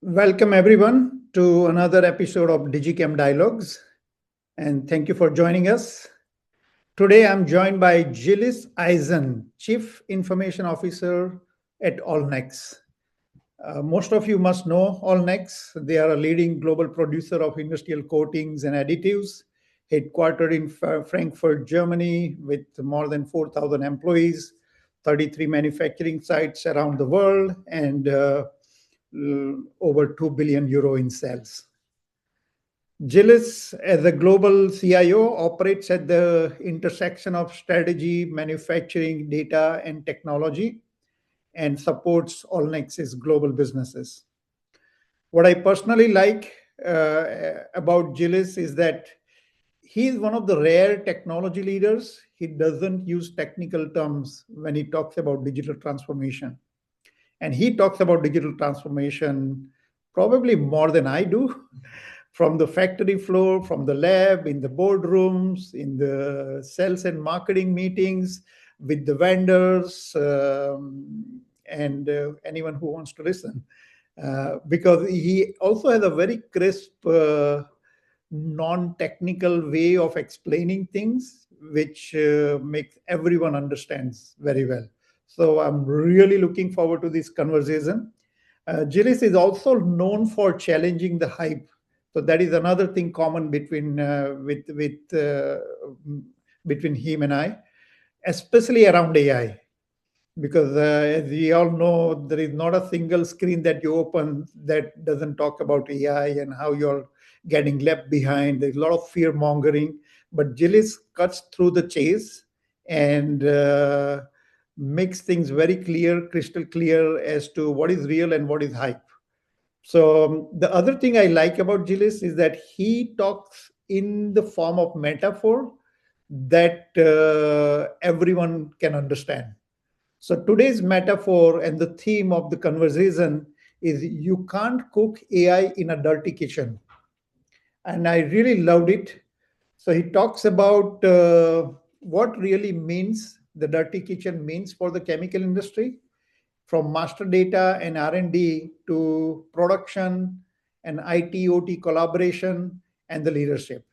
Welcome everyone to another episode of DigiChem Dialogues, and thank you for joining us. Today I'm joined by Eissen, Chief Information Officer at Allnex. Most of you must know Allnex. They are a leading global producer of industrial coatings and additives, headquartered in Frankfurt, Germany, with more than 4,000 employees, 33 manufacturing sites around the world, and over 2 billion euro in sales. Agilis, as a global CIO, operates at the intersection of strategy, manufacturing, data, and technology, and supports Allnex's global businesses. What I personally like about Agilis is that he is one of the rare technology leaders. He doesn't use technical terms when he talks about digital transformation. And he talks about digital transformation probably more than I do, from the factory floor, from the lab, in the boardrooms, in the sales and marketing meetings, with the vendors, and anyone who wants to listen. Because he also has a very crisp, non-technical way of explaining things, which makes everyone understands very well. So I'm really looking forward to this conversation. Agilis is also known for challenging the hype. So that is another thing common between between him and I, especially around AI. Because as we all know, there is not a single screen that you open that doesn't talk about AI and how you're getting left behind. There's a lot of fear mongering, but Agilis cuts through the chase and makes things very clear, crystal clear as to what is real and what is hype. So the other thing I like about Agilis is that he talks in the form of metaphor that everyone can understand. So today's metaphor and the theme of the conversation is you can't cook AI in a dirty kitchen. And I really loved it. So he talks about what really means the dirty kitchen means for the chemical industry, from master data and R&D to production and IT OT collaboration and the leadership.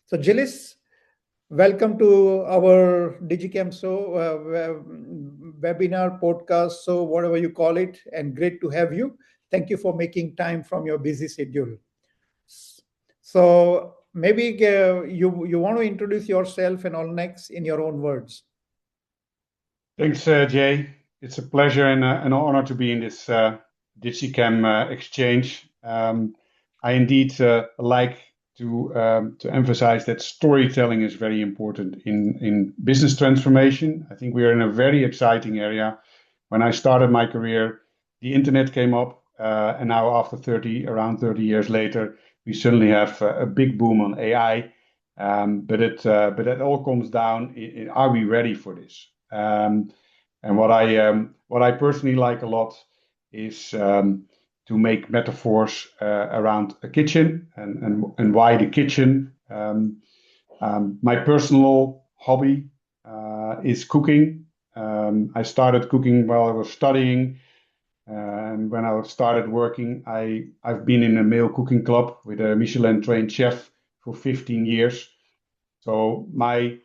So Gilles, welcome to our DigiChem webinar, podcast, so whatever you call it, and great to have you. Thank you for making time from your busy schedule. So maybe you want to introduce yourself and Allnex in your own words. Thanks, Jay. It's a pleasure and an honor to be in this DigiChem exchange. I indeed like to emphasize that storytelling is very important in business transformation. I think we are in a very exciting area. When I started my career, the internet came up, and now after around 30 years later, we suddenly have a big boom on AI. But it all comes down: are we ready for this? And what I personally like a lot is to make metaphors around a kitchen and why the kitchen. My personal hobby is cooking. I started cooking while I was studying, and when I started working, I've been in a male cooking club with a Michelin-trained chef for 15 years. So my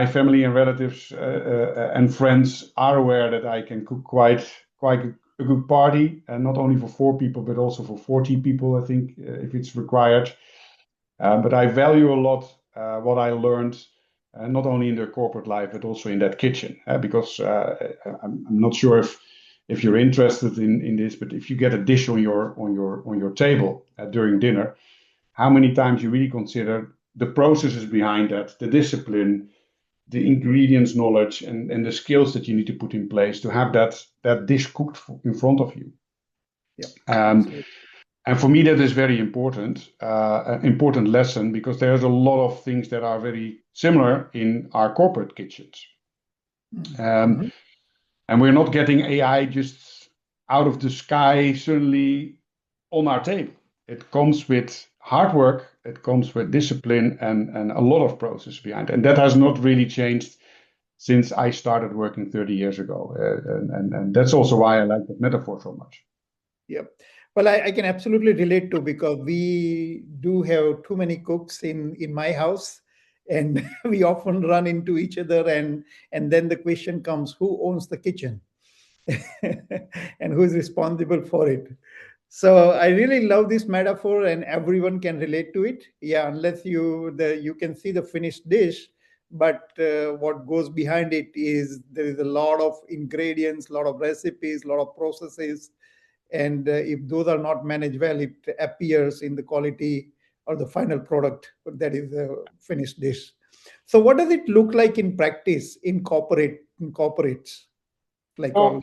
family and relatives and friends are aware that I can cook quite a good party, and not only for 4 people, but also for 40 people, I think, if it's required. But I value a lot what I learned, not only in the corporate life, but also in that kitchen, because I'm not sure if you're interested in this, but if you get a dish on your table during dinner, how many times you really consider the processes behind that, the discipline, the ingredients knowledge, and the skills that you need to put in place to have that dish cooked in front of you. Yeah. And for me, that is very important, an important lesson, because there's a lot of things that are very similar in our corporate kitchens. And we're not getting AI just out of the sky suddenly on our table. It comes with hard work, it comes with discipline and a lot of process behind. And that has not really changed since I started working 30 years ago. And that's also why I like that metaphor so much. Yep. Well, I can absolutely relate to, because we do have too many cooks in my house, and we often run into each other, and then the question comes, who owns the kitchen? And who is responsible for it? So I really love this metaphor, and everyone can relate to it. Yeah, unless you can see the finished dish, but what goes behind it is there is a lot of ingredients, a lot of recipes, a lot of processes, and if those are not managed well, it appears in the quality or the final product that is the finished dish. So what does it look like in practice in corporates like all? Well,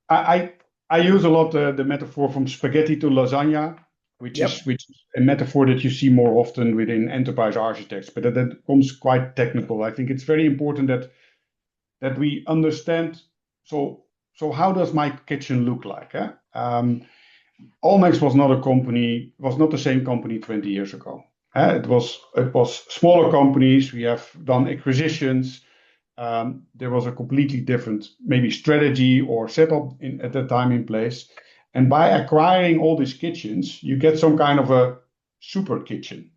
I I use a lot the metaphor from spaghetti to lasagna, Yep. which is a metaphor that you see more often within enterprise architects, but that comes quite technical. I think it's very important that we understand. So so how does my kitchen look like? Eh? Allnex was not the same company 20 years ago. It was smaller companies. We have done acquisitions. There was a completely different maybe strategy or setup at that time in place. And by acquiring all these kitchens, you get some kind of a super kitchen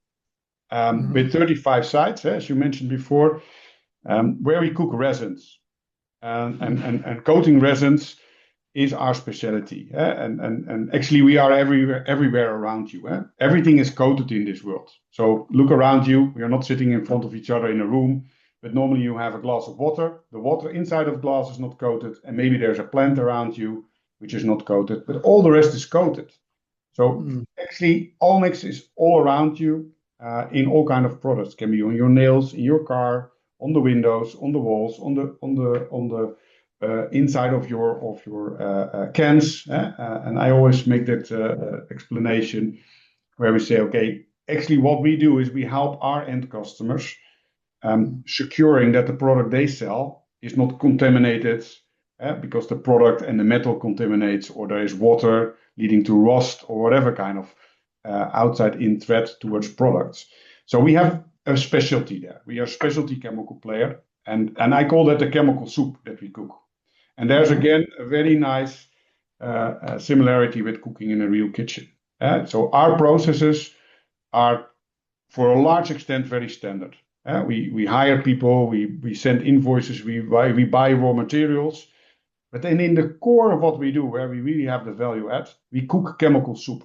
Mhm. with 35 sites, as you mentioned before, where we cook resins. And coating resins is our specialty. And actually, we are everywhere around you. Everything is coated in this world. So look around you. We are not sitting in front of each other in a room, but normally you have a glass of water. The water inside of the glass is not coated, and maybe there's a plant around you which is not coated, but all the rest is coated. So Mm. actually, Allnex is all around you in all kind of products. Can be on your nails, in your car, on the windows, on the walls, on the inside of your cans. And I always make that explanation where we say, okay, actually, what we do is we help our end customers Mm. securing that the product they sell is not contaminated because the product and the metal contaminates, or there is water leading to rust or whatever kind of outside in threat towards products. So we have a specialty there. We are a specialty chemical player, and I call that the chemical soup that we cook. And there's Mhm. again a very nice similarity with cooking in a real kitchen. So our processes are, for a large extent, very standard. We hire people, we send invoices, we buy raw materials. But then in the core of what we do, where we really have the value add, we cook chemical soup.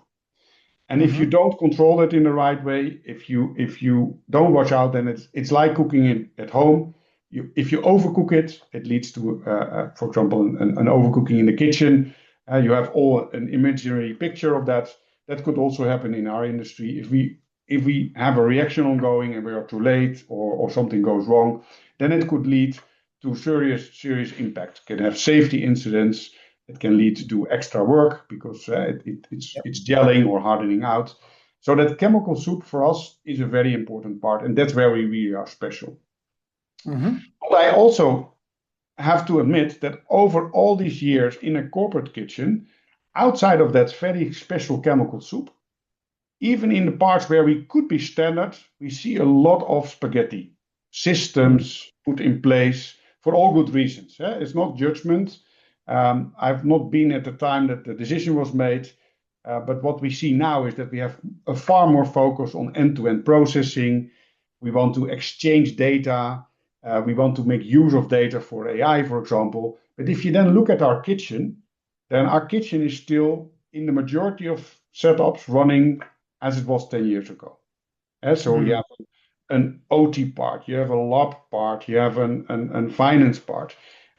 And if you Mhm. don't control it in the right way, if you don't watch out, then it's like cooking it at home. If you overcook it, it leads to, for example, an overcooking in the kitchen. You have all an imaginary picture of that. That could also happen in our industry if we have a reaction ongoing and we are too late, or something goes wrong, then it could lead to serious impact. It can have safety incidents. It can lead to extra work because Yep. it's gelling or hardening out. So that chemical soup for us is a very important part, and that's where we really are special. Mhm. But I also have to admit that over all these years in a corporate kitchen, outside of that very special chemical soup, even in the parts where we could be standard, we see a lot of spaghetti Mhm. systems put in place for all good reasons. It's not judgment. I've not been at the time that the decision was made, but what we see now is that we have a far more focus on end-to-end processing. We want to exchange data. We want to make use of data for AI, for example. But if you then look at our kitchen, then our kitchen is still in the majority of setups running as it was 10 years ago. So you Mm. have an OT part, you have a lab part, you have an finance part.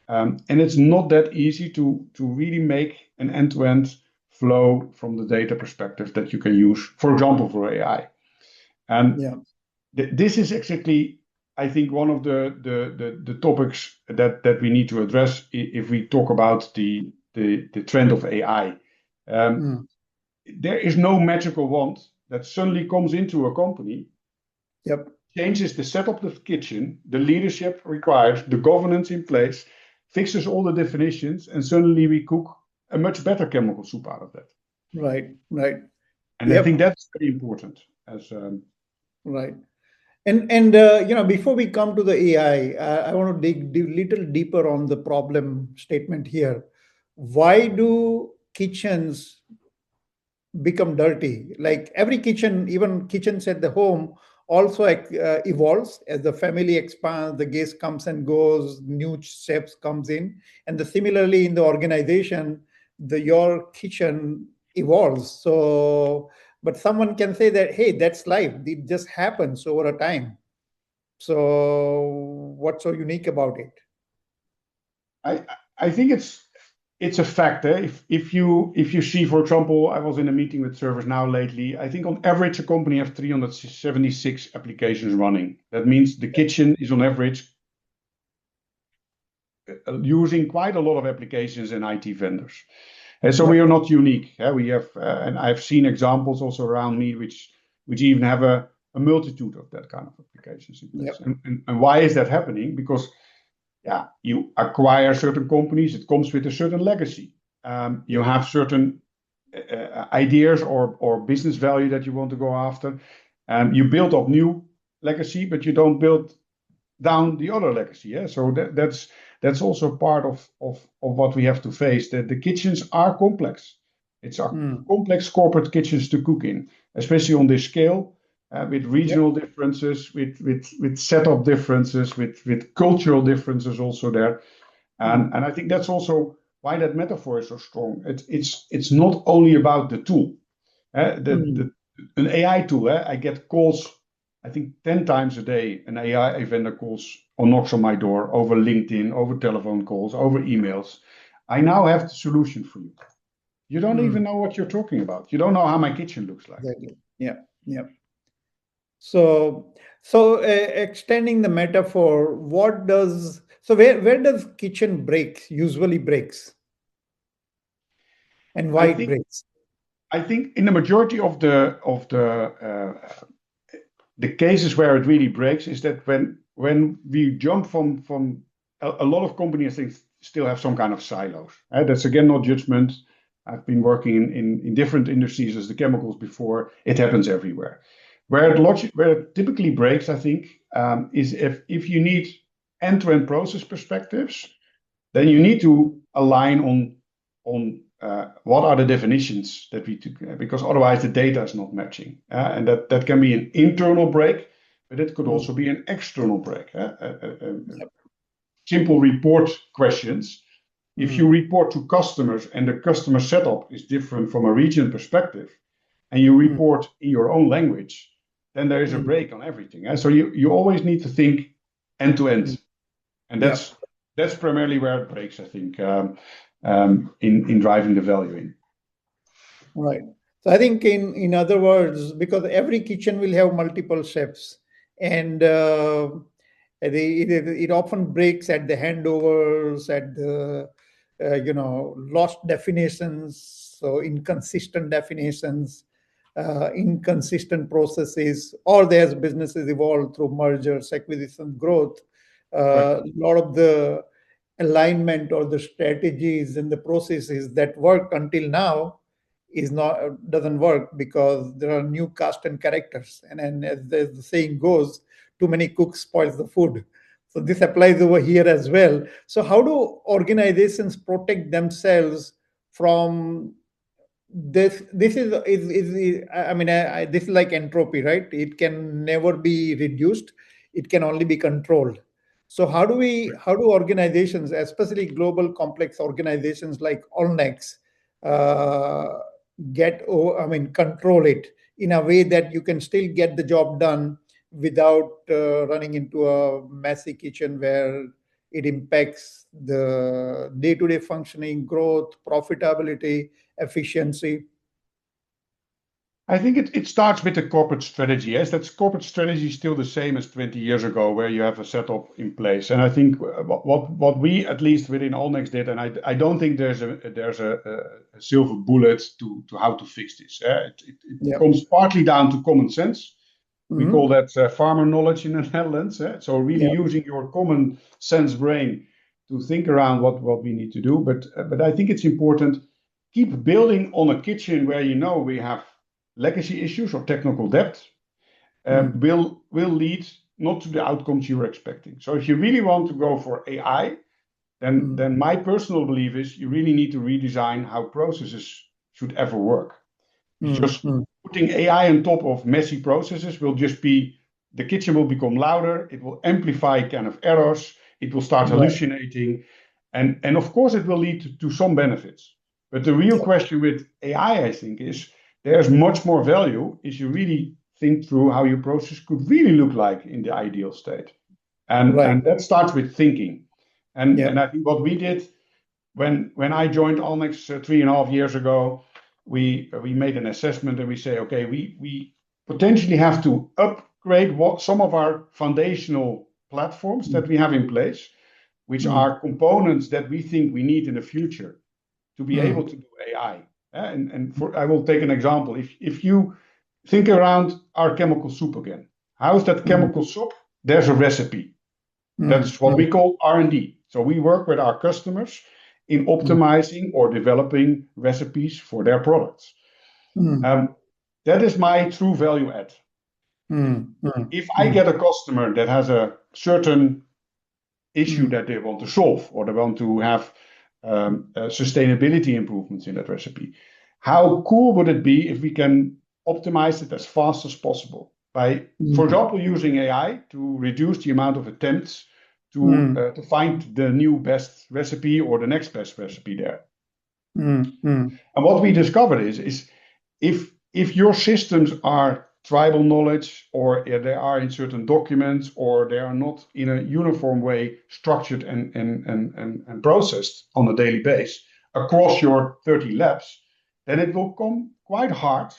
And it's not that easy to really make an end-to-end flow from the data perspective that you can use, for example, for AI. And Yeah. this is exactly, I think, one of the topics that we need to address if we talk about the trend of AI. Um, Mm. there is no magical wand that suddenly comes into a company, Yep. changes the setup of the kitchen, the leadership required, the governance in place, fixes all the definitions, and suddenly we cook a much better chemical soup out of that. Right. Right. And I think Yep. that's very important. As Right. And before we come to the AI, I want to dig little deeper on the problem statement here. Why do kitchens become dirty. Like every kitchen, even kitchens at the home, also evolves as the family expands, the guest comes and goes, new chefs comes in, and similarly in the organization, your kitchen evolves. So, but someone can say that, hey, that's life. It just happens over a time. So, what's so unique about it? I I think it's a fact. If you see, for example, I was in a meeting with ServiceNow lately. I think on average a company has 376 applications running. That means the kitchen is on average using quite a lot of applications and IT vendors. And so we Yep. are not unique. We have, and I've seen examples also around me which even have a multitude of that kind of applications in place. Yep. And why is that happening? Because you acquire certain companies, it comes with a certain legacy. You have certain ideas or business value that you want to go after. You build up new legacy, but you don't build down the other legacy. Yeah? So that's also part of what we have to face. That the kitchens are complex. It's a complex corporate kitchens to cook in, especially on this scale. With regional Yep. differences, with setup differences, with cultural differences also there, and I think that's also why that metaphor is so strong. It's not only about the tool, an AI tool. I get calls, I think 10 times a day. An AI vendor calls or knocks on my door over LinkedIn, over telephone calls, over emails. I now have the solution for you. You don't even know what you're talking about. You don't know how my kitchen looks like. Exactly. Yeah. Yeah. So extending the metaphor, where does kitchen breaks usually breaks, and why I it think breaks? I think in the majority of the cases where it really breaks is that when we jump from a lot of companies, I think, still have some kind of silos. That's again not judgment. I've been working in different industries as the chemicals before. It happens everywhere. Where it typically breaks, I think, is if you need end-to-end process perspectives, then you need to align on what are the definitions that we took, because otherwise the data is not matching. And that can be an internal break, but it could also be an external break. Yep. Simple report questions. If you report to customers and the customer setup is different from a region perspective, and you report in your own language, then there is a break on everything. So you always need to think end to end. And Yep. that's primarily where it breaks, I think, in driving the value in. Right. So I think in other words, because every kitchen will have multiple chefs, and it often breaks at the handovers, at the lost definitions, so inconsistent definitions, inconsistent processes, or as businesses evolve through mergers, acquisition, growth. Right. A lot of the alignment or the strategies and the processes that worked until now doesn't work because there are new cast and characters, and as the saying goes, too many cooks spoils the food. So this applies over here as well. So how do organizations protect themselves from this is like entropy, right? It can never be reduced, it can only be controlled. So how do organizations, especially global complex organizations like Allnex, uh, control it in a way that you can still get the job done without running into a messy kitchen where it impacts the day-to-day functioning, growth, profitability, efficiency? I think it starts with the corporate strategy. Yes, that's corporate strategy still the same as 20 years ago, where you have a setup in place. And I think what we at least within Allnex did, and I don't think there's a silver bullet to how to fix this. It Yeah. comes partly down to common sense. We call Mhm. that farmer knowledge in the Netherlands. So really Yeah. using your common sense brain to think around what we need to do. But I think it's important, keep building on a kitchen where we have legacy issues or technical debt, Mhm. will lead not to the outcomes you were expecting. So if you really want to go for AI, then my personal belief is you really need to redesign how processes should ever work. Just putting AI on top of messy processes will just be, the kitchen will become louder, it will amplify kind of errors, it will start hallucinating, and of course it will lead to some benefits. But the real question with AI, I think, is there's much more value if you really think through how your process could really look like in the ideal state. And that starts with thinking. And I think what we did when I joined Allnex 3.5 years ago, we made an assessment and we say, okay, we potentially have to upgrade some of our foundational platforms that we have in place, which are components that we think we need in the future to be able to do AI. I will take an example. If you think around our chemical soup again, how is that chemical soup? There's a recipe. That's what we call R&D. So we work with our customers in optimizing or developing recipes for their products. That is my true value add. If I get a customer that has a certain issue that they want to solve, or they want to have sustainability improvements in that recipe, how cool would it be if we can optimize it as fast as possible by, for example, using AI to reduce the amount of attempts to find the new best recipe or the next best recipe there. And what we discovered is if your systems are tribal knowledge, or they are in certain documents, or they are not in a uniform way structured and processed on a daily basis across your 30 labs, then it will come quite hard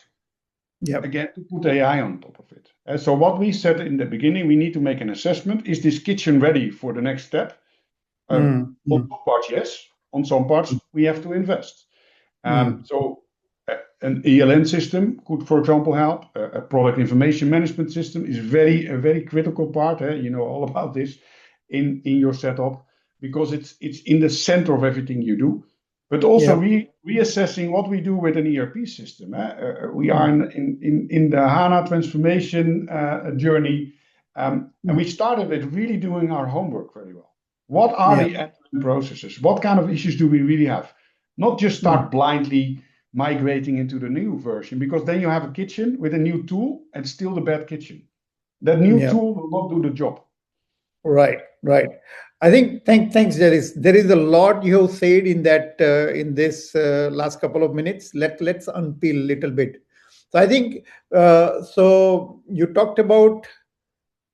again to put AI on top of it. And so what we said in the beginning, we need to make an assessment. Is this kitchen ready for the next step? On some parts, yes. On some parts, we have to invest. So an ELN system could, for example, help. A product information management system is a very critical part. You know all about this in your setup, because it's in the center of everything you do. But also reassessing what we do with an ERP system. We are in the HANA transformation journey, and we started with really doing our homework very well. What are the end-to-end processes? What kind of issues do we really have? Not just start blindly migrating into the new version, because then you have a kitchen with a new tool and still the bad kitchen. That new tool will not do the job. Right. I think thanks. There is a lot you have said in that in this last couple of minutes. Let's unpeel a little bit. So I think so you talked about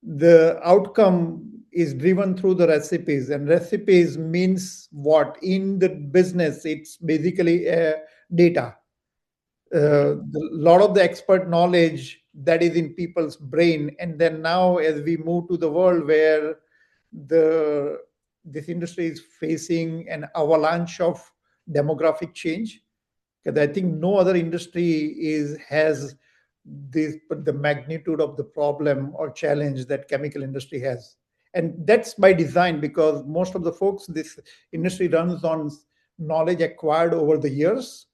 the outcome is driven through the recipes, and recipes means what in the business? It's basically data. A lot of the expert knowledge that is in people's brain, and then now as we move to the world where this industry is facing an avalanche of demographic change, because I think no other industry has the magnitude of the problem or challenge that chemical industry has. And that's by design, because most of the folks, this industry runs on knowledge acquired over the years.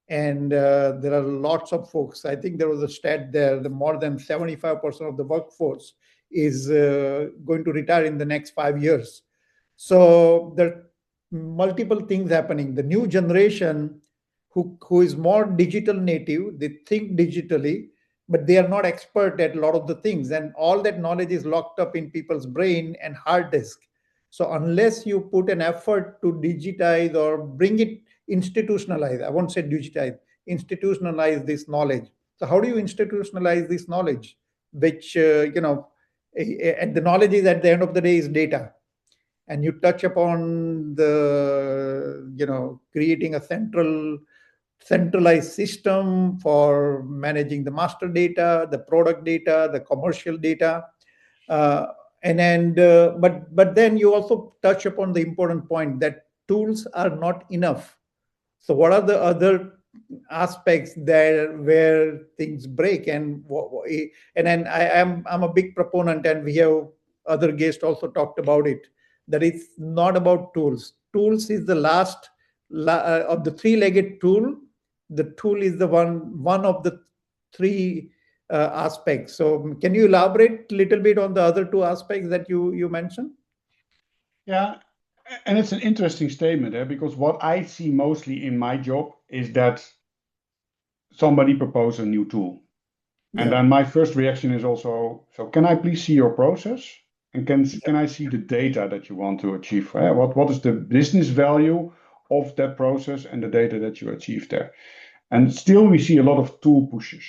And there are lots of folks. I think there was a stat there, the more than 75% of the workforce is going to retire in the next 5 years. So there are multiple things happening. The new generation who is more digital native, they think digitally, but they are not expert at a lot of the things. And all that knowledge is locked up in people's brain and hard disk. So unless you put an effort to digitize or bring it, institutionalize, I won't say digitize, institutionalize this knowledge. So how do you institutionalize this knowledge? Which, and the knowledge is at the end of the day is data. And you touch upon the, creating a centralized system for managing the master data, the product data, the commercial data. But then you also touch upon the important point that tools are not enough. So what are the other aspects there where things break? And then I'm a big proponent, and we have other guests also talked about it, that it's not about tools. Tools is the last of the three-legged tool. The tool is the one of the three aspects. So can you elaborate a little bit on the other two aspects that you mentioned? Yeah, And it's an interesting statement, because what I see mostly in my job is that somebody proposes a new tool. And Yeah. then my first reaction is also, so can I please see your process? And can I see the data that you want to achieve? What is the business value of that process and the data that you achieve there? And still we see a lot of tool pushes,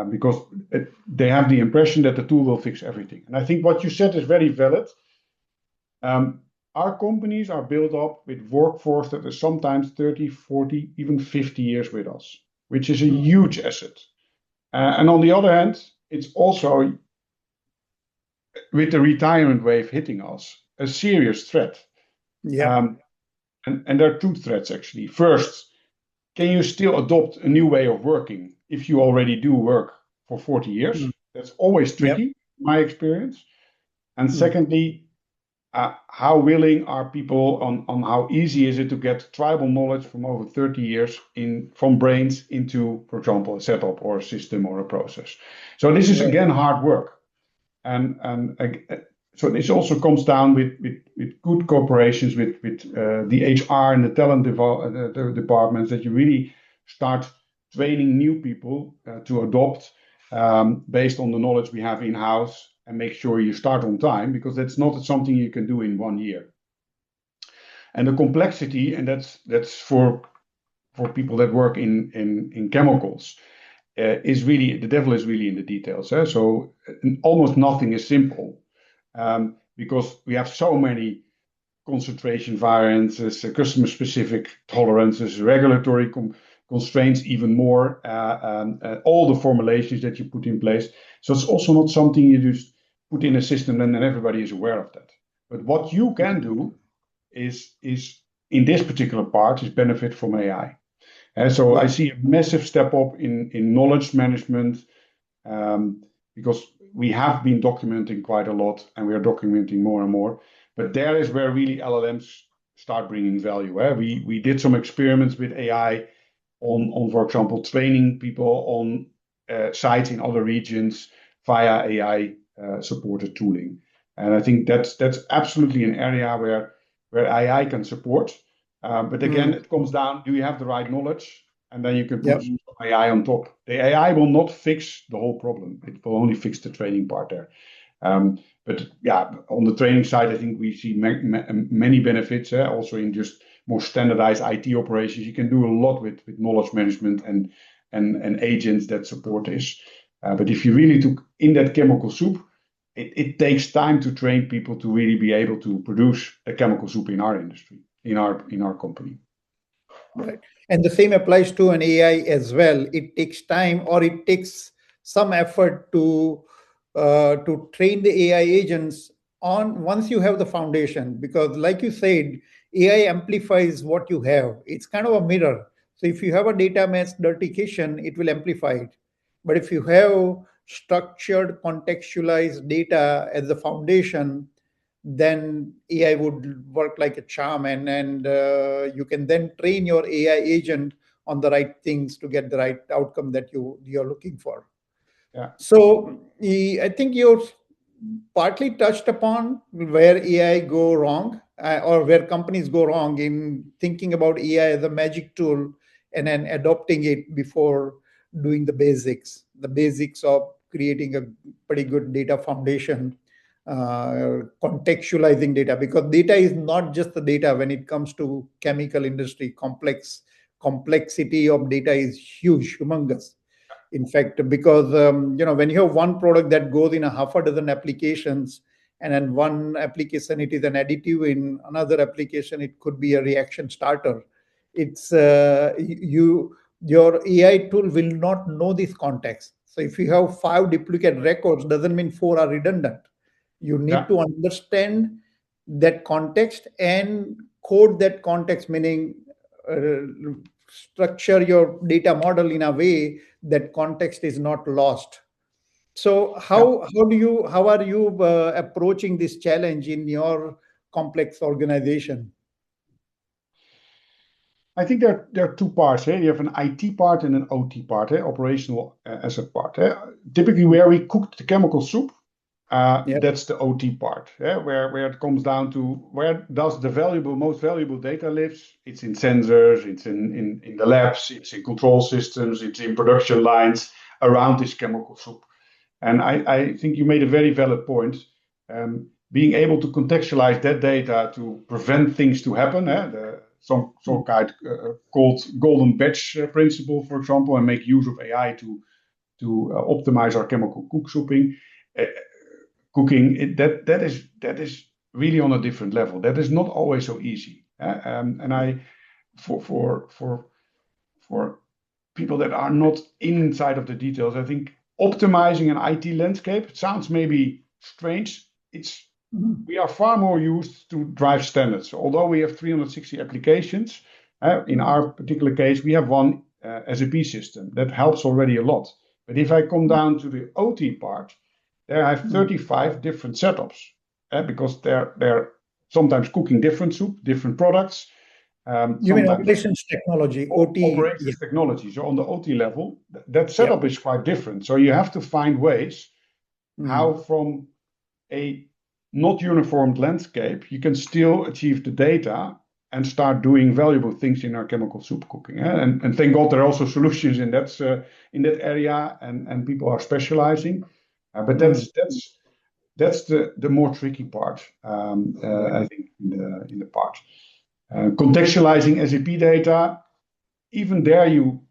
because they have the impression that the tool will fix everything. And I think what you said is very valid. Our companies are built up with workforce that is sometimes 30, 40, even 50 years with us, which is a huge asset. And on the other hand, it's also, with the retirement wave hitting us, a serious threat. Yeah. And there are two threats, actually. First, can you still adopt a new way of working if you already do work for 40 years? Mm. That's always Yep. tricky, in my experience. And Mm. secondly, how willing are people on how easy is it to get tribal knowledge from over 30 years from brains into, for example, a setup or a system or a process. So this is, Right. again, hard work. And so this also comes down with good cooperations with the HR and the talent departments, that you really start training new people to adopt, based on the knowledge we have in-house, and make sure you start on time, because that's not something you can do in 1 year. And the complexity, and that's for people that work in chemicals, is really, the devil is really in the details. So almost nothing is simple, because we have so many concentration variances, customer specific tolerances, regulatory constraints, even more, all the formulations that you put in place. So it's also not something you just put in a system and then everybody is aware of that. But what you can do is in this particular part is benefit from AI. And so I Yeah. see a massive step up in knowledge management, because we have been documenting quite a lot, and we are documenting more and more. But there is where really LLMs start bringing value. We did some experiments with AI on, for example, training people on sites in other regions via AI supported tooling. And I think that's absolutely an area where AI can support. But again, Mm. it comes down, do you have the right knowledge? And then you can put Yep. some AI on top. The AI will not fix the whole problem. It will only fix the training part there. But yeah, on the training side, I think we see many benefits, also in just more standardized IT operations. You can do a lot with knowledge management and agents that support this. But if you really took in that chemical soup, it takes time to train people to really be able to produce a chemical soup in our industry, in our company. Right. And the same applies to an AI as well. It takes time, or it takes some effort to train the AI agents on once you have the foundation. Because, like you said, AI amplifies what you have. It's kind of a mirror. So if you have a data mesh dirty kitchen, it will amplify it. But if you have structured, contextualized data as the foundation, then AI would work like a charm, and you can then train your AI agent on the right things to get the right outcome that you're looking for. Yeah. So I think you partly touched upon where AI go wrong, or where companies go wrong in thinking about AI as a magic tool and then adopting it before doing the basics of creating a pretty good data foundation, contextualizing data, because data is not just the data. When it comes to chemical industry, complexity of data is huge, humongous. In fact, because when you have one product that goes in a half a dozen applications, and in one application it is an additive, in another application it could be a reaction starter. It's your AI tool will not know this context. So if you have 5 duplicate records, doesn't mean 4 are redundant. You need Yeah. to understand that context and code that context, meaning structure your data model in a way that context is not lost. So Yeah. how are you approaching this challenge in your complex organization? I think there are two parts. You have an IT part and an OT part, operational asset part. Typically, where we cook the chemical soup, That's the OT part, where it comes down to where does the most valuable data lives. It's in sensors, it's in the labs, it's in control systems, it's in production lines around this chemical soup. And I think you made a very valid point. Being able to contextualize that data to prevent things to happen, some kind called golden batch principle, for example, and make use of AI to optimize our chemical cooking. That is really on a different level. That is not always so easy. For people that are not inside of the details, I think optimizing an IT landscape, it sounds maybe strange. We are far more used to drive standards. So although we have 360 applications, in our particular case, we have one SAP system that helps already a lot. But if I come down to the OT part, there I have 35 different setups, because they're sometimes cooking different soup, different products. You mean operations technology, OT? Operations technology. So on the OT level, that setup is quite different. So you have to find ways how from a not uniformed landscape, you can still achieve the data and start doing valuable things in our chemical soup cooking. And thank God there are also solutions in that area, and people are specializing. But that's the more tricky part, I think, in the part. Contextualizing SAP data, even there you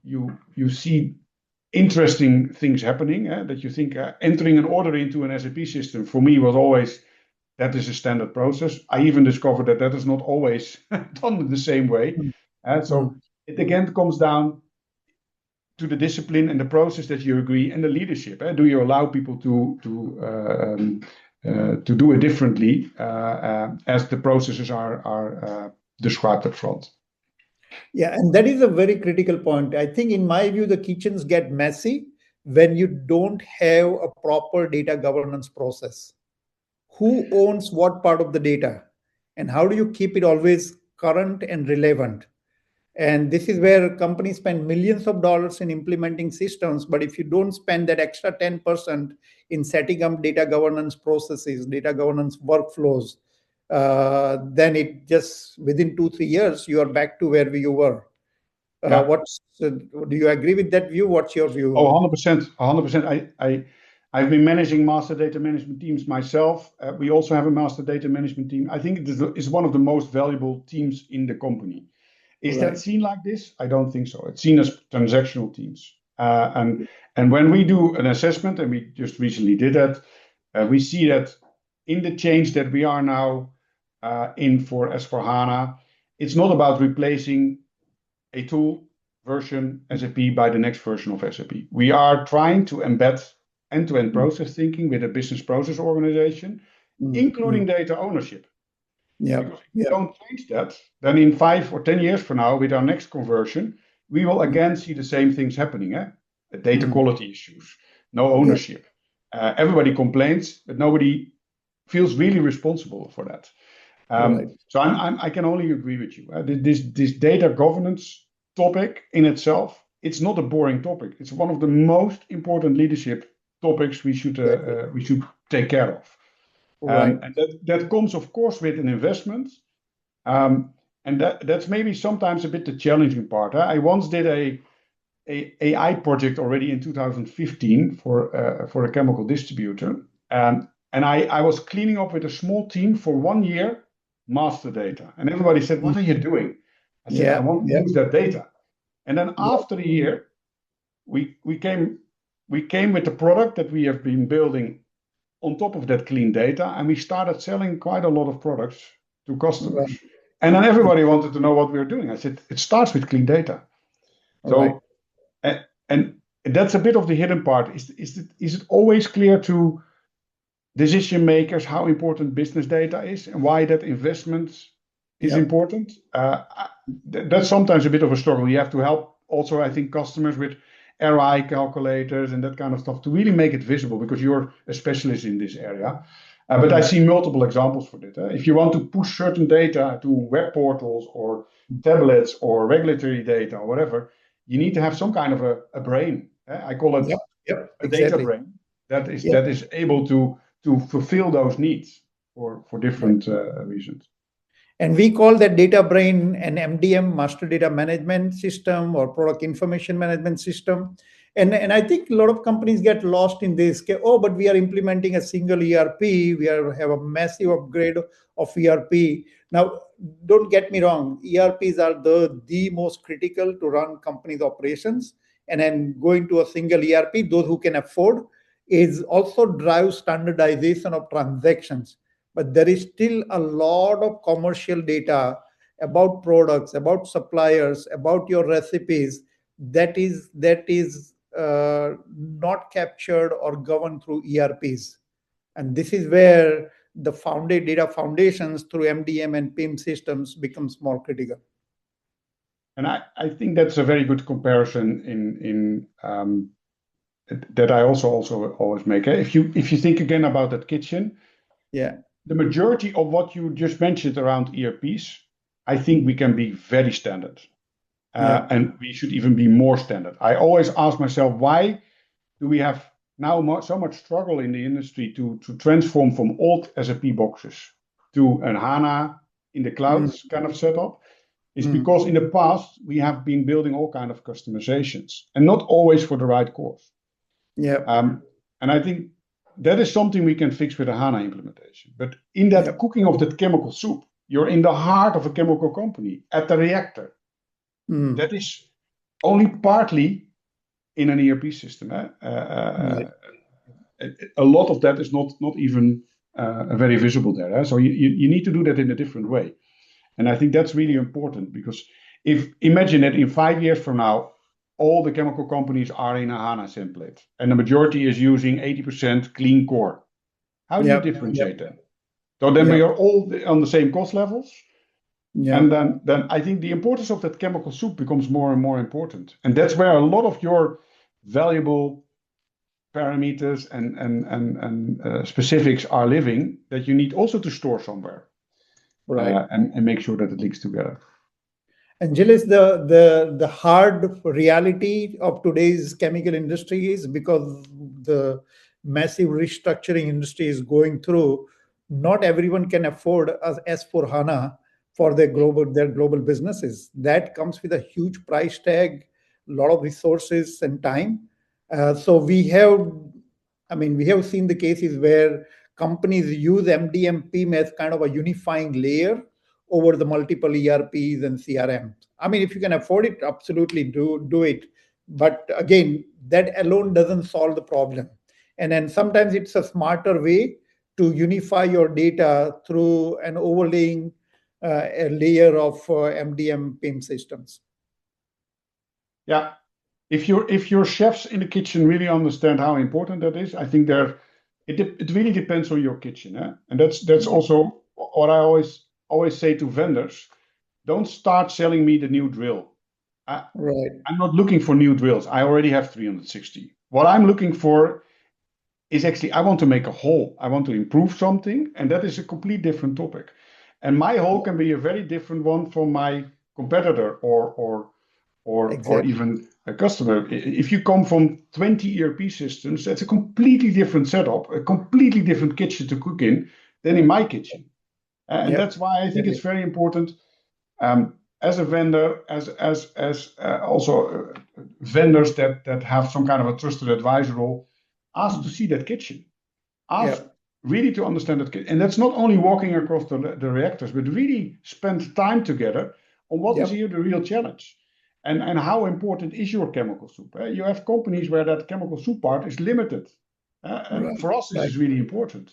see interesting things happening. That you think entering an order into an SAP system for me was always, that is a standard process. I even discovered that is not always done the same way. So it again comes down to the discipline and the process that you agree, and the leadership. Do you allow people to do it differently as the processes are described up front? Yeah, and that is a very critical point. I think, in my view, the kitchens get messy when you don't have a proper data governance process. Who owns what part of the data, and how do you keep it always current and relevant? And this is where companies spend millions of dollars in implementing systems, but if you don't spend that extra 10% in setting up data governance processes, data governance workflows, then it just within 2-3 years you are back to where you were. Do you agree with that view? What's your view? Oh, 100%. I've been managing master data management teams myself. We also have a master data management team. I think it is one of the most valuable teams in the company. Is that seen like this? I don't think so. It's seen as transactional teams. And when we do an assessment, and we just recently did that, we see that in the change that we are now in for S4HANA, it's not about replacing a tool version SAP by the next version of SAP. We are trying to embed end-to-end process thinking with a business process organization, including data ownership. Because if we don't change that, then in 5 or 10 years from now, with our next conversion, we will again see the same things happening. Data quality issues, no ownership. Everybody complains, but nobody feels really responsible for that. So I can only agree with you. This data governance topic in itself, it's not a boring topic. It's one of the most important leadership topics we should take care of. And that comes, of course, with an investment. And that's maybe sometimes a bit the challenging part. I once did a AI project already in 2015 for a chemical distributor. And I was cleaning up with a small team for 1 year master data. And everybody said, "What are you doing?" I said, "I want to use that data." And then after a year, we came with the product that we have been building on top of that clean data, and we started selling quite a lot of products to customers. And then everybody wanted to know what we were doing. I said, it starts with clean data. So, and that's a bit of the hidden part. Is it always clear to decision makers how important business data is and why that investment is important? That's sometimes a bit of a struggle. You have to help also, I think, customers with ROI calculators and that kind of stuff to really make it visible, because you're a specialist in this area. But I see multiple examples for that. If you want to push certain data to web portals or tablets or regulatory data or whatever, you need to have some kind of a brain. I call it a data brain that is able to to fulfill those needs for different reasons. And we call that data brain an MDM, master data management system, or product information management system. And I think a lot of companies get lost in this. Oh, but we are implementing a single ERP. Have a massive upgrade of ERP. Now, don't get me wrong. ERPs are the most critical to run companies' operations. And then going to a single ERP, those who can afford, is also drive standardization of transactions. But there is still a lot of commercial data about products, about suppliers, about your recipes that is not captured or governed through ERPs. And this is where the founded data foundations through MDM and PIM systems becomes more critical. And I think that's a very good comparison in that I also always make. If you think again about that kitchen, the majority of what you just mentioned around ERPs, I think we can be very standard. And we should even be more standard. I always ask myself, why do we have now so much struggle in the industry to transform from old SAP boxes to an HANA in the clouds kind of setup? It's because in the past we have been building all kind of customizations and not always for the right cause. And I think that is something we can fix with a HANA implementation. But in that cooking of that chemical soup, you're in the heart of a chemical company at the reactor. That is only partly in an ERP system. A lot of that is not even very visible there. So you need to do that in a different way. And I think that's really important, because imagine that in 5 years from now, all the chemical companies are in a HANA template and the majority is using 80% clean core. How do you differentiate that? So then we are all on the same cost levels. And then I think the importance of that chemical soup becomes more and more important. And that's where a lot of your valuable parameters and specifics are living, that you need also to store somewhere. And make sure that it links together. And Gilles, the hard reality of today's chemical industry is, because the massive restructuring industry is going through, not everyone can afford as S/4HANA for their global businesses. That comes with a huge price tag, a lot of resources and time. So we have seen the cases where companies use MDM PIM as kind of a unifying layer over the multiple ERPs and CRMs. I mean, if you can afford it, absolutely do it. But again, that alone doesn't solve the problem. And then sometimes it's a smarter way to unify your data through an overlaying a layer of MDM PIM systems. Yeah. If your chefs in the kitchen really understand how important that is, I think it really depends on your kitchen. And that's also what I always say to vendors. Don't start selling me the new drill. I'm not looking for new drills. I already have 360. What I'm looking for is actually, I want to make a hole. I want to improve something, and that is a complete different topic. And my hole can be a very different one from my competitor or even a customer. If you come from 20 ERP systems, that's a completely different setup, a completely different kitchen to cook in than in my kitchen. And that's why I think it's very important, as a vendor, as also vendors that have some kind of a trusted advisor role, ask to see that kitchen. Ask really to understand that kitchen. And that's not only walking across the reactors, but really spend time together on what is here the real challenge. And how important is your chemical soup? You have companies where that chemical soup part is limited. And for us, this is really important.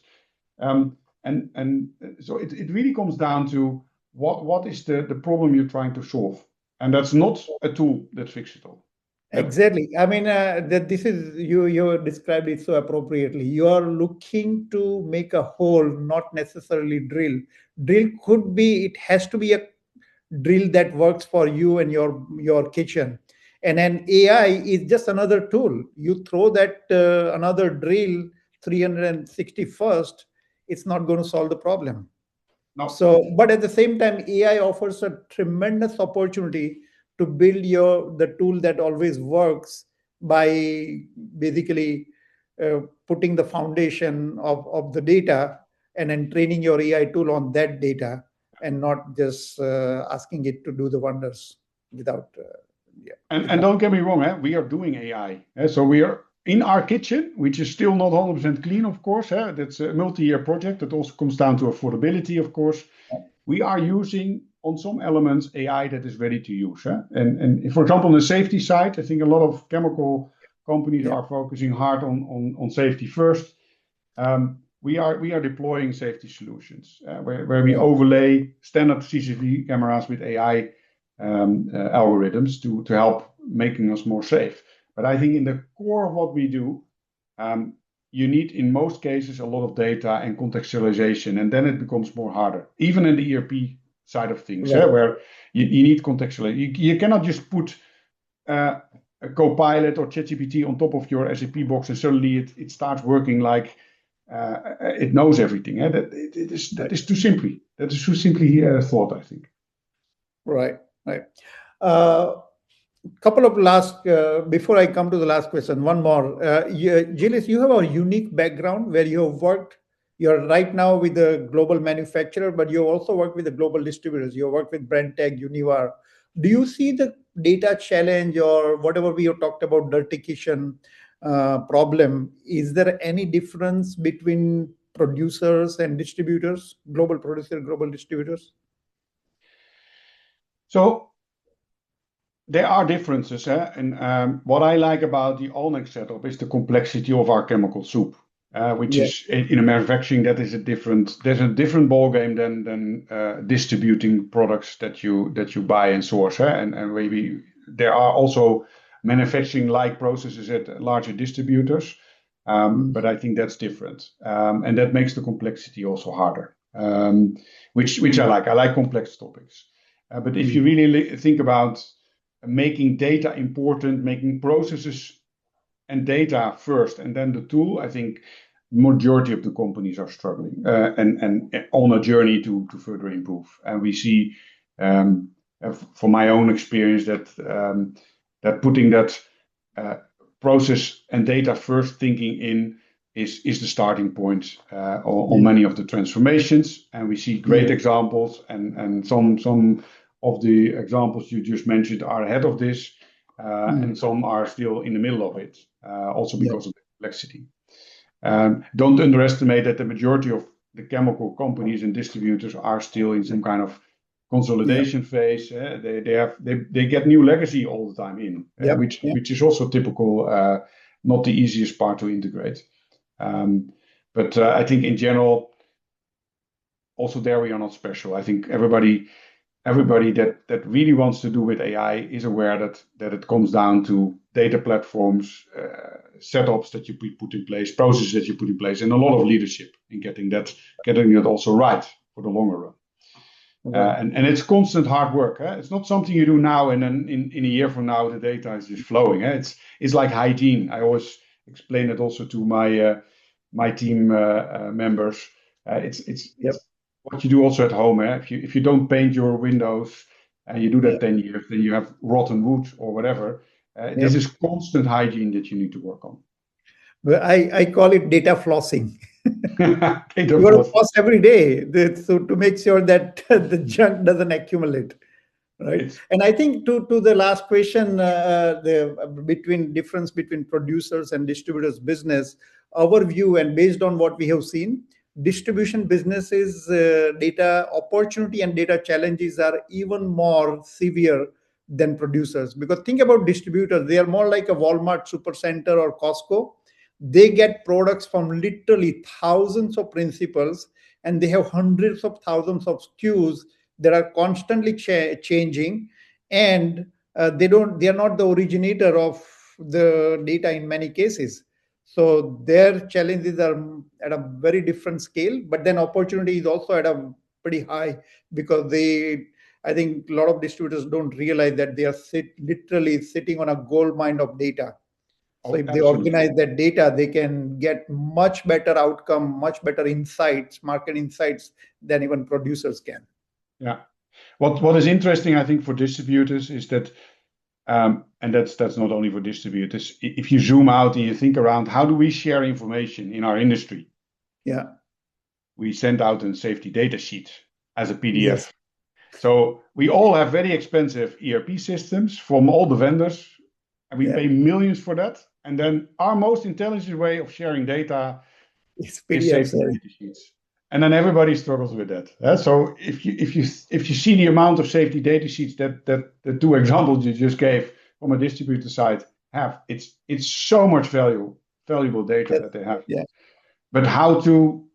And so it really comes down to what is the problem you're trying to solve. And that's not a tool that fixes it all. Exactly. I mean, that this is you described it so appropriately. You are looking to make a hole, not necessarily drill. Drill could be, it has to be a drill that works for you and your kitchen. And then AI is just another tool. You throw that another drill 361st, it's not going to solve the problem. No. So, but at the same time, AI offers a tremendous opportunity to build the tool that always works by basically putting the foundation of the data and then training your AI tool on that data, and not just asking it to do the wonders without. And don't get me wrong, we are doing AI. So we are in our kitchen, which is still not 100% clean, of course. That's a multi-year project. That also comes down to affordability, of course. We are using, on some elements, AI that is ready to use. And for example, on the safety side, I think a lot of chemical companies are focusing hard on safety first. We are deploying safety solutions where we overlay standard CCTV cameras with AI algorithms to help making us more safe. But I think in the core of what we do, you need in most cases a lot of data and contextualization, and then it becomes more harder, even in the ERP side of things, where you need contextualization. You cannot just put a Copilot or ChatGPT on top of your SAP box and suddenly it starts working like it knows everything. That is too simply. That is too simply thought, I think. Right. Couple of last, before I come to the last question, one more. Giles, you have a unique background where you have worked. You're right now with a global manufacturer, but you also work with the global distributors. You work with Brentag, Univar. Do you see the data challenge or whatever we have talked about, dirty kitchen problem? Is there any difference between producers and distributors, global producer, global distributors? So there are differences, and what I like about the Allnex setup is the complexity of our chemical soup, which is in a manufacturing there's a different ball game than distributing products that you buy and source, and maybe there are also manufacturing like processes at larger distributors, but I think that's different, and that makes the complexity also harder, which I like. I like complex topics, but if you really think about making data important, making processes and data first, and then the tool, I think majority of the companies are struggling and on a journey to further improve. And we see, from my own experience, that putting that process and data first thinking in is the starting point on many of the transformations. And we see great examples, and some of the examples you just mentioned are ahead of this, and some are still in the middle of it, also because of the complexity. Don't underestimate that the majority of the chemical companies and distributors are still in some kind of consolidation phase. They get new legacy all the time in, which is also typical, not the easiest part to integrate. But I think in general, also there we are not special. I think everybody that really wants to do with AI is aware that it comes down to data platforms, setups that you put in place, processes that you put in place, and a lot of leadership in getting that also right for the longer run. And it's constant hard work. It's not something you do now and then in a year from now the data is just flowing. It's like hygiene. I always explain it also to my team members. It's what you do also at home. If you don't paint your windows and you do that 10 years, then you have rotten wood or whatever. This is constant hygiene that you need to work on. But I call it data flossing. Data you got to floss every day so to make sure that the junk doesn't accumulate. Right. And I think to the last question, the difference between producers and distributors business, our view and based on what we have seen, distribution businesses data opportunity and data challenges are even more severe than producers. Because think about distributors, they are more like a Walmart, Supercenter, or Costco. They get products from literally thousands of principals, and they have hundreds of thousands of SKUs that are constantly changing, and they are not the originator of the data in many cases. So their challenges are at a very different scale, but then opportunity is also at a pretty high, because I think a lot of distributors don't realize that they are literally sitting on a gold mine of data. So if they organize that data, they can get much better outcome, much better insights, market insights than even producers can. Yeah. What is interesting, I think, for distributors is that And that's not only for distributors. If you zoom out and you think around, how do we share information in our industry? Yeah. We send out a safety data sheet as a PDF. Yes. So we all have very expensive ERP systems from all the vendors, and we pay millions for that. And then our most intelligent way of sharing data It's is PDF, safety data sheets. And then everybody struggles with that. So if you see the amount of safety data sheets that the two examples you just gave from a distributor side have, it's so much valuable data that they have. Yeah. But how to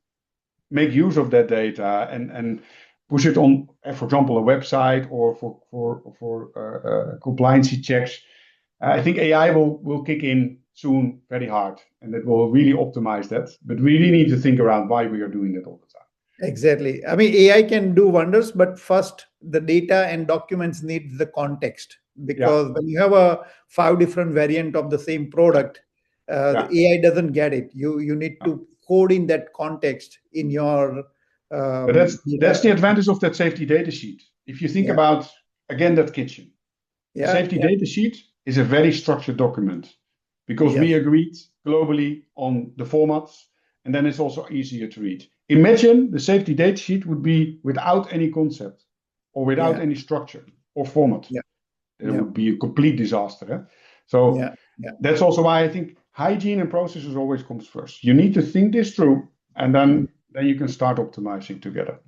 make use of that data and push it on, for example, a website or for compliance checks. I think AI will kick in soon very hard, and it will really optimize that. But we really need to think around why we are doing that all the time. Exactly. I mean, AI can do wonders, but first, the data and documents need the context, because when you have a 5 different variant of the same product, the AI doesn't get it. You need to code in that context in your. But that's the advantage of that safety data sheet. If you think about, again, that kitchen, the safety data sheet is a very structured document, because we agreed globally on the formats, and then it's also easier to read. Imagine the safety data sheet would be without any concept or without any structure or format. It would be a complete disaster. So that's also why I think hygiene and processes always comes first. You need to think this through, and then you can start optimizing together.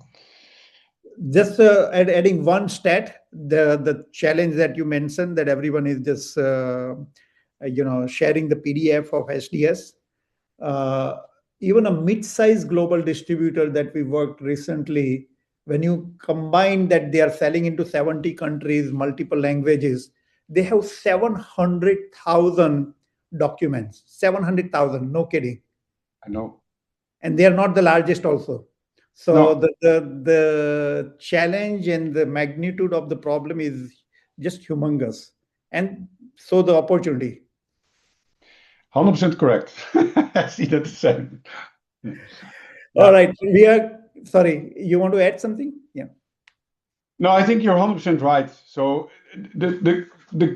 Just adding one stat, the challenge that you mentioned, that everyone is just sharing the PDF of SDS. Even a mid-sized global distributor that we worked recently, when you combine that they are selling into 70 countries, multiple languages, they have 700,000 documents. 700,000, no kidding. I know. And they are not the largest also. So the challenge and the magnitude of the problem is just humongous. And so the opportunity. 100% correct. I see that the same. All right. Sorry, you want to add something? Yeah. No, I think you're 100% right. So the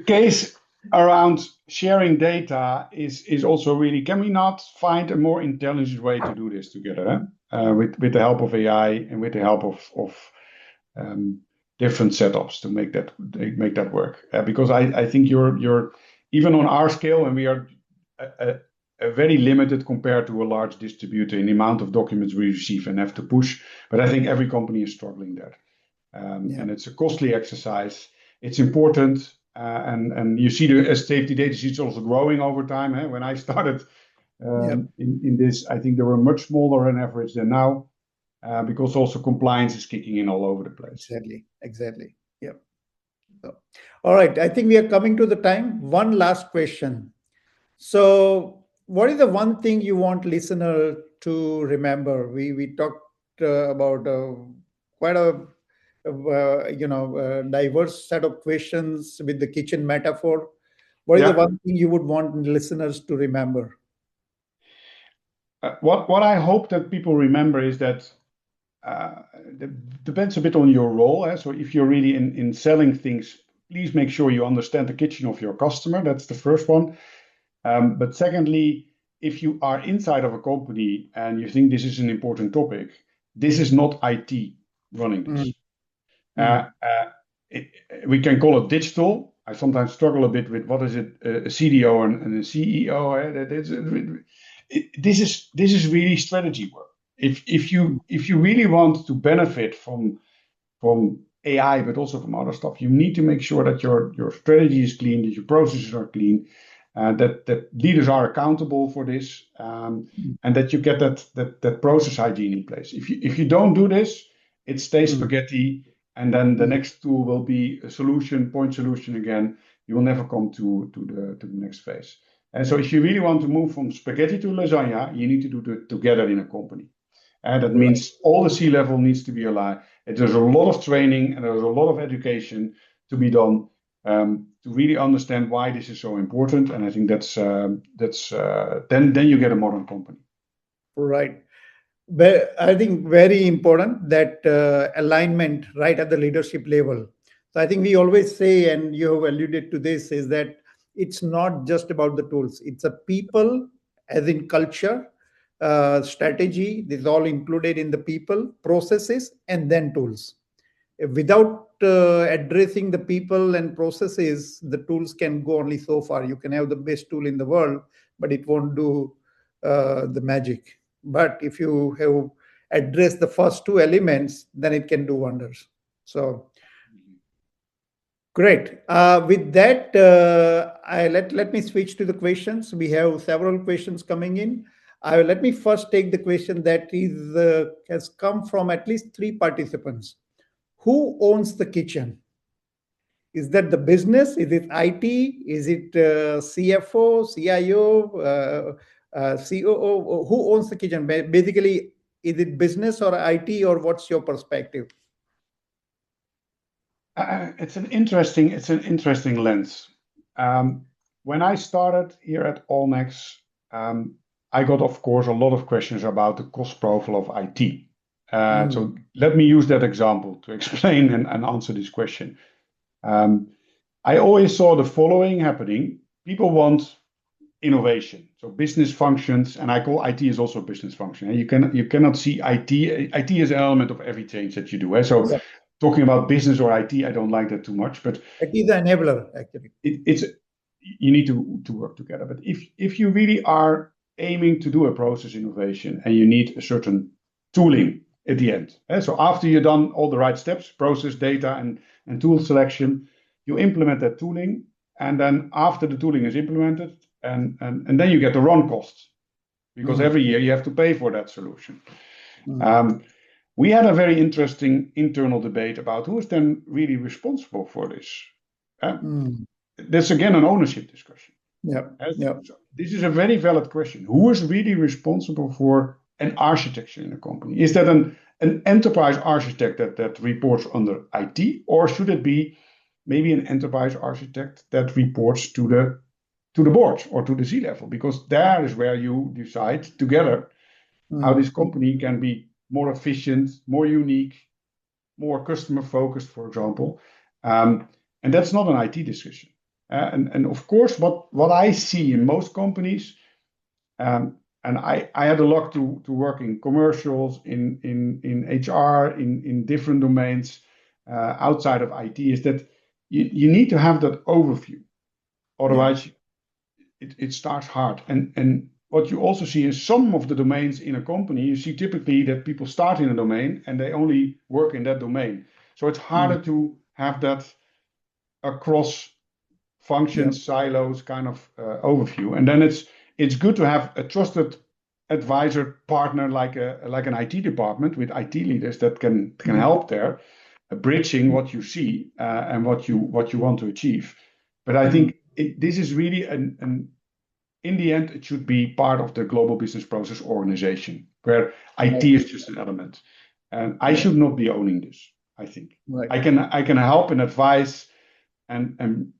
case around sharing data is also really, can we not find a more intelligent way to do this together, with the help of AI and with the help of different setups to make that work? Because I think you're even on our scale, and we are a very limited compared to a large distributor in the amount of documents we receive and have to push. But I think every company is struggling there. And it's a costly exercise. It's important, and you see the safety data sheets also growing over time. When I started in this, I think they were much smaller on average than now, because also compliance is kicking in all over the place. Exactly. Yeah. So, all right. I think we are coming to the time. One last question. So, what is the one thing you want listener to remember? We talked about quite a diverse set of questions with the kitchen metaphor. What is the one thing you would want listeners to remember? What I hope that people remember is that it depends a bit on your role. So if you're really in selling things, please make sure you understand the kitchen of your customer. That's the first one. But secondly, if you are inside of a company and you think this is an important topic, this is not IT running this. We can call it digital. I sometimes struggle a bit with what is it, a CDO and a CEO. This is really strategy work. If you really want to benefit from AI, but also from other stuff, you need to make sure that your strategy is clean, that your processes are clean, that leaders are accountable for this, and that you get that process hygiene in place. If you don't do this, it stays spaghetti, and then the next tool will be a point solution again. You will never come to the next phase. And so if you really want to move from spaghetti to lasagna, you need to do it together in a company. And that means all the C-level needs to be aligned. There's a lot of training and there's a lot of education to be done, to really understand why this is so important. And I think that's then you get a modern company. Right. But I think very important that alignment right at the leadership level. So I think we always say, and you have alluded to this, is that it's not just about the tools. It's a people, as in culture, strategy. This is all included in the people, processes, and then tools. Without addressing the people and processes, the tools can go only so far. You can have the best tool in the world, but it won't do the magic. But if you have addressed the first two elements, then it can do wonders. So great. With that, let me switch to the questions. We have several questions coming in. Let me first take the question that has come from at least three participants. Who owns the kitchen? Is that the business? Is it IT? Is it CFO, CIO, COO? Who owns the kitchen? Basically, is it business or IT, or what's your perspective? It's an interesting lens. When I started here at Allnex, I got, of course, a lot of questions about the cost profile of IT. So let me use that example to explain and answer this question. I always saw the following happening. People want innovation, so business functions, and I call IT is also a business function. And you cannot see IT. IT is an element of every change that you do. So yeah. Talking about business or IT, I don't like that too much. But it is an enabler, actually. You need to work together. But if you really are aiming to do a process innovation and you need a certain tooling at the end, so after you've done all the right steps, process, data, and tool selection, you implement that tooling, and then after the tooling is implemented, and then you get the run costs, because every year you have to pay for that solution. We had a very interesting internal debate about who is then really responsible for this. That's again an ownership discussion. So this is a very valid question. Who is really responsible for an architecture in a company? Is that an enterprise architect that reports under IT, or should it be maybe an enterprise architect that reports to the board or to the C-level? Because there is where you decide together how this company can be more efficient, more unique, more customer focused, for example. And that's not an IT discussion. And of course, what I see in most companies, and I had the luck to work in commercials, in HR, in different domains outside of IT, is that you need to have that overview. Otherwise, it starts hard. And what you also see is some of the domains in a company, you see typically that people start in a domain and they only work in that domain. So it's harder to have that across functions, silos kind of overview. And then it's good to have a trusted advisor partner like an IT department with IT leaders that can help there, bridging what you see and what you want to achieve. But I think this is really in the end, it should be part of the global business process organization, where IT is just an element. And I should not be owning this, I think. I can help and advise and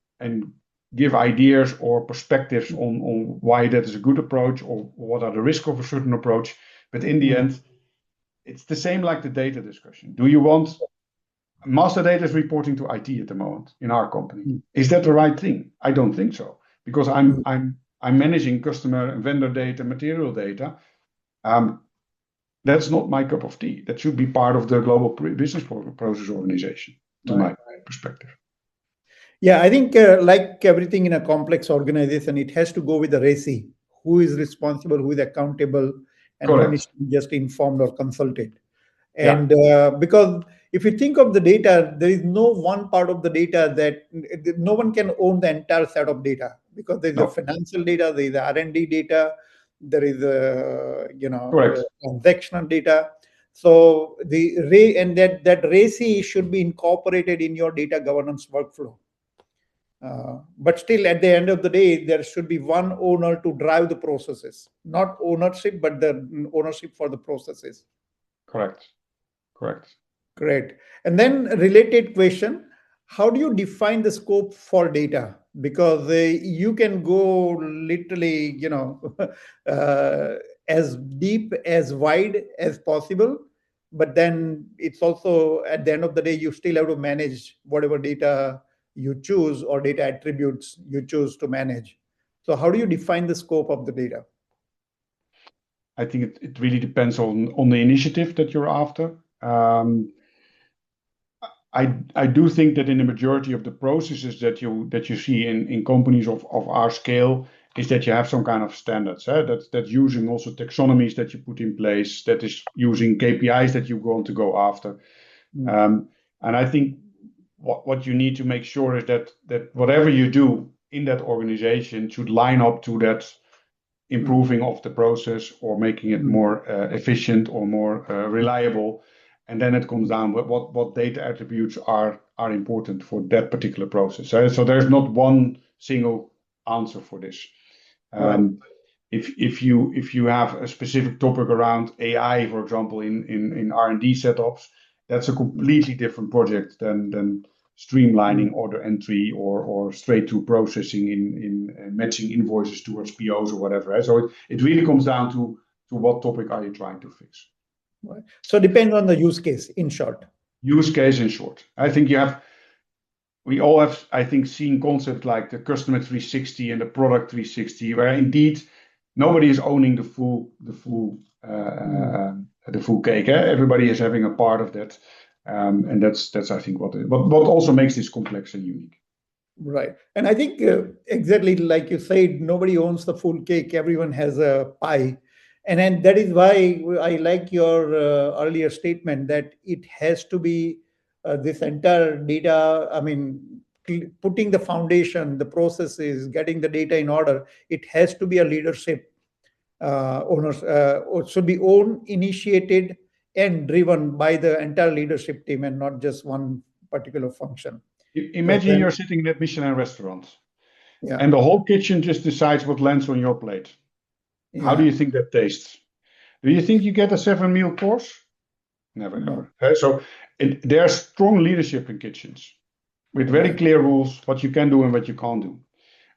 give ideas or perspectives on why that is a good approach or what are the risks of a certain approach. But in the end, it's the same like the data discussion. Do you want master data is reporting to IT at the moment in our company? Is that the right thing? I don't think so, because I'm managing customer and vendor data, material data. That's not my cup of tea. That should be part of the global business process organization, to my perspective. Yeah, I think like everything in a complex organization, it has to go with the RACI. Who is responsible, who is accountable, and who needs to be just informed or consulted. And because if you think of the data, there is no one part of the data that no one can own the entire set of data, because there is a financial data, there is R&D data, there is transactional data. So that RACI should be incorporated in your data governance workflow. But still, at the end of the day, there should be one owner to drive the processes, not ownership, but the ownership for the processes. Correct. Great. And then related question, how do you define the scope for data? Because you can go literally, as deep, as wide as possible. but then it's also at the end of the day, you still have to manage whatever data you choose or data attributes you choose to manage. So how do you define the scope of the data? I think it really depends on the initiative that you're after. I do think that in the majority of the processes that you see in companies of our scale is that you have some kind of standards. That's using also taxonomies that you put in place, that is using KPIs that you want to go after. And I think what you need to make sure is that whatever you do in that organization should line up to that improving of the process or making it more efficient or more reliable. And then it comes down with what data attributes are important for that particular process. So there's not one single answer for this. Right. If you have a specific topic around AI, for example, in R&D setups, that's a completely different project than streamlining order entry or straight to processing in matching invoices towards POs or whatever. Right? So it really comes down to what topic are you trying to fix. Right. So it depends on the use case, in short. Use case in short. I think we all have, I think, seen concepts like the customer 360 and the product 360, where indeed nobody is owning the full cake. Everybody is having a part of that, and that's I think what also makes this complex and unique. Right, and I think exactly like you said, nobody owns the full cake. Everyone has a pie, and then that is why I like your earlier statement that it has to be this entire data. I mean, putting the foundation, the processes, getting the data in order. It has to be a leadership owners or should be owned, initiated, and driven by the entire leadership team, and not just one particular function. Imagine you're sitting in that Michelin restaurant, yeah, and the whole kitchen just decides what lands on your plate. yeah. How do you think that tastes? Do you think you get a 7-meal course? Never, No. ever. So there's strong leadership in kitchens with very clear rules, what you can do and what you can't do.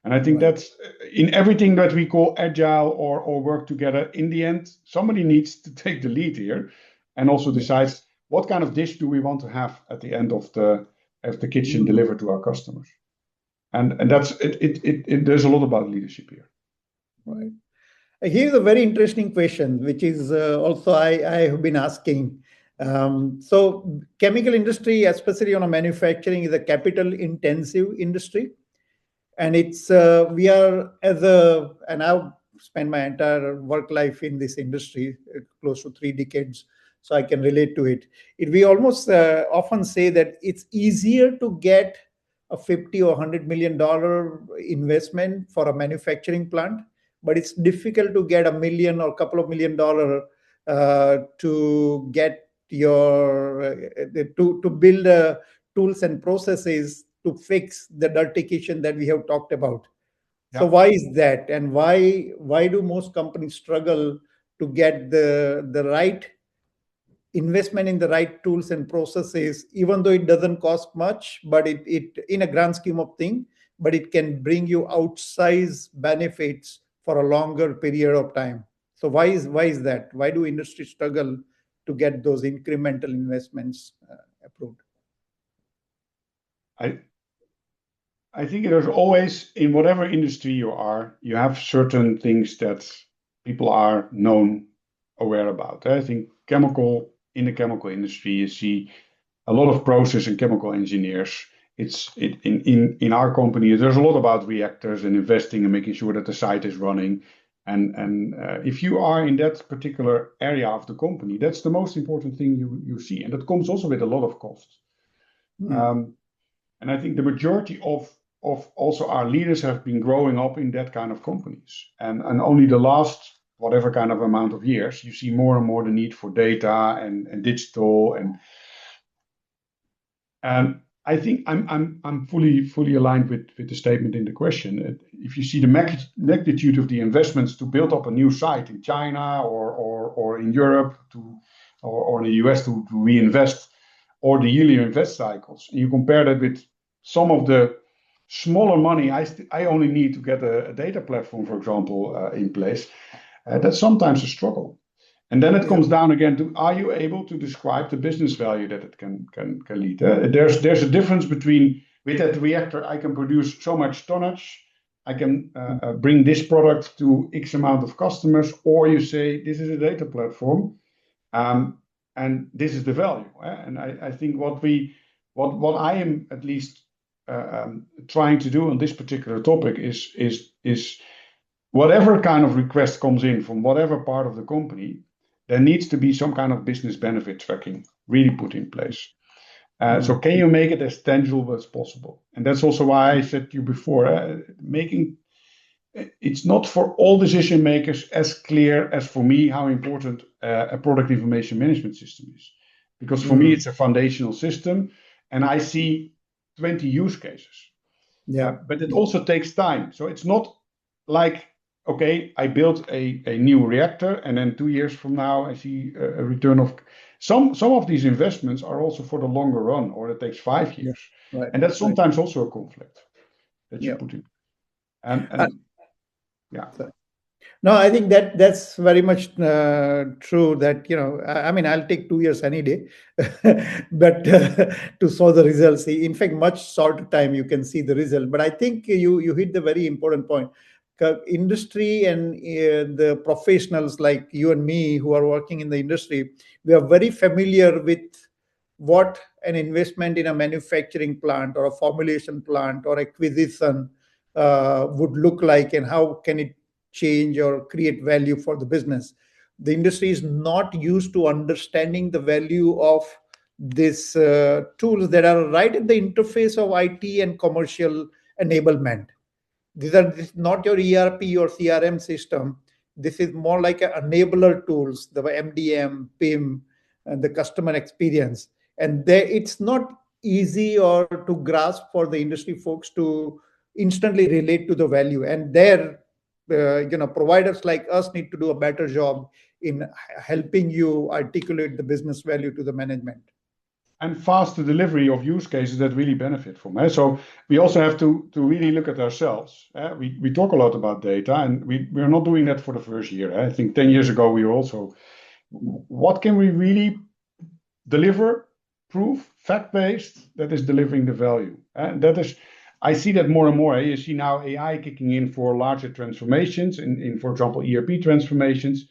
And I think that's in everything that we call agile or work together. In the end, somebody needs to take the lead here and also decides what kind of dish do we want to have at the end of the kitchen delivered to our customers. And that's it. There's a lot about leadership here. Right. Here's a very interesting question, which is also I have been asking. So chemical industry, especially on a manufacturing, is a capital intensive industry. And it's we are and I've spent my entire work life in this industry, close to 3 decades, so I can relate to it. We almost often say that it's easier to get a 50 or $100 million investment for a manufacturing plant, but it's difficult to get $1 million or a couple of $1 million to get your to build tools and processes to fix the dirty kitchen that we have talked about. So why is that, and why do most companies struggle to get the right investment in the right tools and processes, even though it doesn't cost much, but it in a grand scheme of thing, but it can bring you outsized benefits for a longer period of time? So why is that? Why do industries struggle to get those incremental investments approved? I think there's always, in whatever industry you are, you have certain things that people are aware about. I think in the chemical industry, you see a lot of process and chemical engineers. In our company, there's a lot about reactors and investing and making sure that the site is running. And if you are in that particular area of the company, that's the most important thing you see. And that comes also with a lot of cost. And I think the majority of also our leaders have been growing up in that kind of companies. And only the last whatever kind of amount of years, you see more and more the need for data and digital. And I think I'm fully aligned with the statement in the question. If you see the magnitude of the investments to build up a new site in China or in Europe or in the US to reinvest, or the yearly invest cycles, and you compare that with some of the smaller money I only need to get a data platform, for example, in place, that's sometimes a struggle. And then it comes down again to, are you able to describe the business value that it can lead? There's a difference between, with that reactor, I can produce so much tonnage, I can bring this product to X amount of customers, or you say, this is a data platform, and this is the value. And I think what I am at least trying to do on this particular topic is whatever kind of request comes in from whatever part of the company, there needs to be some kind of business benefit tracking really put in place. So can you make it as tangible as possible? And that's also why I said to you before, it's not for all decision makers as clear as for me how important a product information management system is. Because for me, it's a foundational system, and I see 20 use cases. But it also takes time. So it's not like, okay, I built a new reactor, and then 2 years from now, I see a return of... Some of these investments are also for the longer run, or it takes 5 years. And that's sometimes also a conflict that you put in. No, I think that's very much true that, I mean, I'll take 2 years any day, but to saw the results. In fact, much shorter time you can see the result. But I think you hit the very important point. Industry and the professionals like you and me who are working in the industry, we are very familiar with what an investment in a manufacturing plant or a formulation plant or acquisition would look like, and how can it change or create value for the business. The industry is not used to understanding the value of these tools that are right at the interface of IT and commercial enablement. These are not your ERP or CRM system. This is more like an enabler tools, the MDM, PIM, and the customer experience. And it's not easy or to grasp for the industry folks to instantly relate to the value. And their providers like us need to do a better job in helping you articulate the business value to the management. And faster delivery of use cases that really benefit from it. So we also have to really look at ourselves. We talk a lot about data, and we're not doing that for the first year. I think 10 years ago, we were also, what can we really deliver, proof, fact-based, that is delivering the value? And that is, I see that more and more. You see now AI kicking in for larger transformations, in for example, ERP transformations.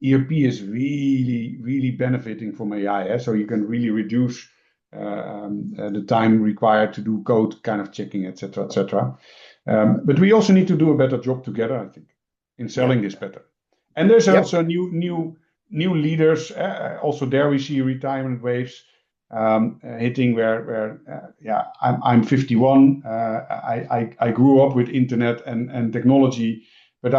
ERP is really, really benefiting from AI. So you can really reduce the time required to do code kind of checking, etc., etc. But we also need to do a better job together, I think, in selling this better. And there's also new leaders. Also there we see retirement waves hitting where I'm 51. I grew up with internet and technology, but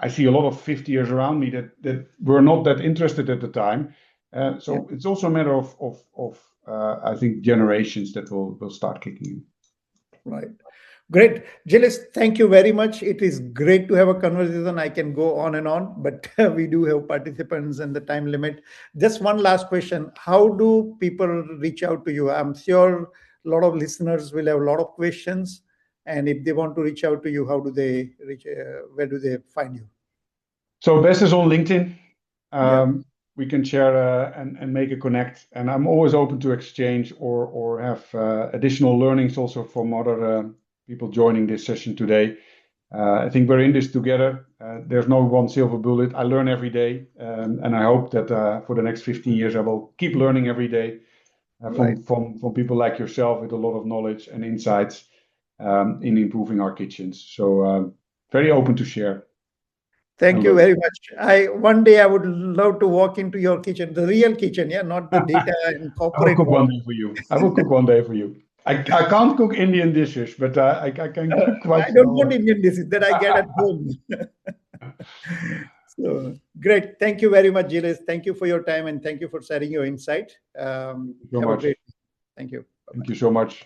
I see a lot of 50 years around me that were not that interested at the time. So it's also a matter of I think generations that will start kicking in. Right. Great. Gilles, thank you very much. It is great to have a conversation. I can go on and on, but we do have participants and the time limit. Just one last question. How do people reach out to you? I'm sure a lot of listeners will have a lot of questions. And if they want to reach out to you, how do they reach? Where do they find you? So best is on LinkedIn. We can share and make a connect. And I'm always open to exchange or have additional learnings also from other people joining this session today. I think we're in this together. There's no one silver bullet. I learn every day. And I hope that for the next 15 years, I will keep learning every day from people like yourself with a lot of knowledge and insights in improving our kitchens. So very open to share. Thank you very much. One day I would love to walk into your kitchen, the real kitchen, not the data and corporate. I will cook one day for you. I will cook one day for you. I can't cook Indian dishes, but I can cook quite. I don't want Indian dishes that I get at home. So great. Thank you very much, Gilles. Thank you for your time and thank you for sharing your insight. Thank you so much. Thank you. Thank you so much.